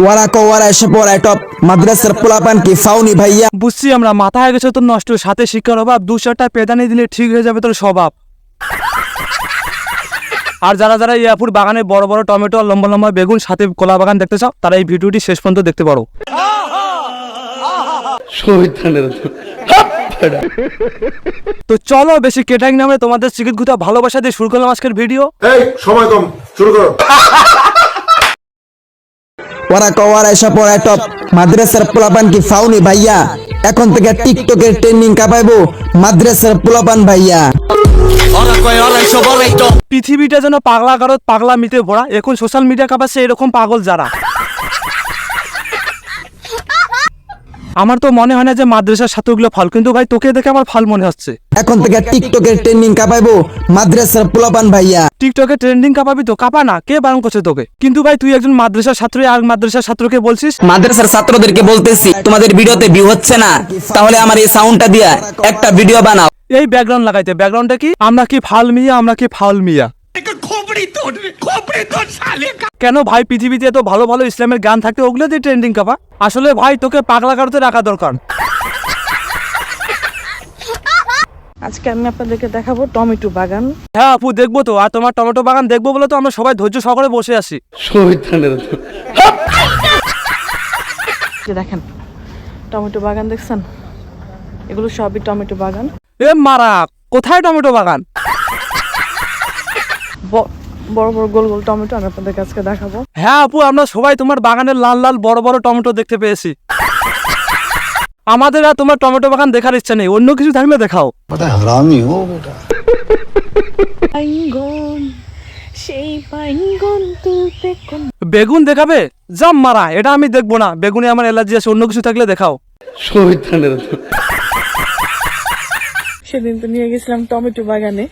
ওরা কো ওরা এসে পড়ায় টপ মাদ্রাসার পোলাপান কি ফাউনি ভাইয়া। বুঝছি আমরা, মাথা হয়ে গেছে তোর নষ্ট, সাথে শিক্ষার অভাব, 2-4টা পেদানি দিলে ঠিক হয়ে যাবে তোর স্বভাব। আর যারা যারা ইয়াপুর বাগানে বড় বড় টমেটো আর লম্বা লম্বা বেগুন সাথে কলা বাগান দেখতে চাও, তারা এই ভিডিওটি শেষ পর্যন্ত দেখতে পারো। তো চলো বেশি কেটাইং নামে তোমাদের সিকিট গুতা ভালোবাসা দিয়ে শুরু করলাম আজকের ভিডিও। এই সময় কম, শুরু করো। ওরা কো ওরা এসে পড়ায় টপ মাদ্রাসার পোলাপান কি ফাউনি ভাইয়া। এখন থেকে টিকটকের ট্রেন্ডিং কাপাইবো মাদ্রাসার পোলাপান ভাইয়া। পৃথিবীটা যেন পাগলা গারদ পাগলা মিতে ভরা, এখন সোশ্যাল মিডিয়া কাপাচ্ছে এরকম পাগল যারা। আমার তো মনে হয় না যে মাদ্রাসার ছাত্রগুলো ফাল, কিন্তু ভাই তোকে দেখে আমার ফাল মনে হচ্ছে। এখন থেকে টিকটকের ট্রেন্ডিং কাপাইবো মাদ্রাসার পোলাপান ভাইয়া। টিকটকে ট্রেন্ডিং কাপাবি তো কাপা না, কে বারণ করছে তোকে? কিন্তু ভাই তুই একজন মাদ্রাসার ছাত্র, আর মাদ্রাসার ছাত্রকে বলছিস। মাদ্রাসার ছাত্রদেরকে বলতেছি, তোমাদের ভিডিওতে ভিউ হচ্ছে না, তাহলে আমার এই সাউন্ডটা দিয়া একটা ভিডিও বানাও। এই ব্যাকগ্রাউন্ড লাগাইতে, ব্যাকগ্রাউন্ডটা কি? আমরা কি ফাল মিয়া, আমরা কি ফাউল মিয়া? কেন ভাই পৃথিবীতে এত ভালো ভালো ইসলামের গান থাকতে ওগুলো দিয়ে ট্রেন্ডিং কাপা? আসলে ভাই তোকে পাগলা গারোতে রাখা দরকার। আজকে আমি আপনাদেরকে দেখাবো টমেটো বাগান। হ্যাঁ আপু দেখবো তো, আর তোমার টমেটো বাগান দেখবো বলে তো আমরা সবাই ধৈর্য সহকারে বসে আছি। যে দেখেন টমেটো বাগান দেখছেন, এগুলো সবই টমেটো বাগান। এ মারা, কোথায় টমেটো বাগান? বড় বড় গোল গোল টমেটো আমি আপনাদেরকে আজকে দেখাবো। হ্যাঁ আপু, আমরা সবাই তোমার বাগানের লাল লাল বড় বড় টমেটো দেখতে পেয়েছি। আমাদের আর তোমার টমেটো বাগান দেখার ইচ্ছা নেই, অন্য কিছু থাকলে দেখাও। বাইঙ্গন, সেই বাইঙ্গন তুলতে কোন বেগুন দেখাবে? জাম মারা, এটা আমি দেখবো না, বেগুনে আমার অ্যালার্জি আছে, অন্য কিছু থাকলে দেখাও। সেদিন তো নিয়ে গেছিলাম টমেটো বাগানে,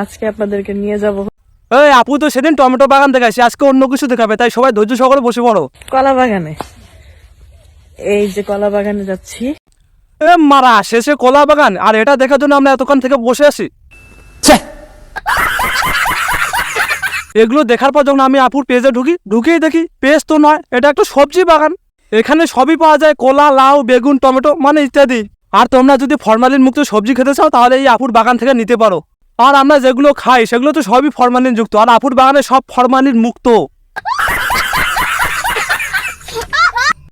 আজকে আপনাদেরকে নিয়ে যাব এই আপু তো সেদিন টমেটো বাগান দেখাইছি, আজকে অন্য কিছু দেখাবে, তাই সবাই ধৈর্য সহকারে বসে পড়ো। কলা বাগানে। এই যে কলা বাগানে যাচ্ছি। এ মারা, শেষে কলা বাগান, আর এটা দেখার জন্য আমরা এতক্ষণ থেকে বসে আছি। এগুলো দেখার পর যখন আমি আপুর পেজে ঢুকেই দেখি পেজ তো নয়, এটা একটা সবজি বাগান। এখানে সবই পাওয়া যায়, কলা, লাউ, বেগুন, টমেটো মানে ইত্যাদি। আর তোমরা যদি ফরমালিন মুক্ত সবজি খেতে চাও তাহলে এই আপুর বাগান থেকে নিতে পারো। আর আমরা যেগুলো খাই সেগুলো তো সবই ফরমালিন যুক্ত, আর আপুর বাগানে সব ফরমালিন মুক্ত।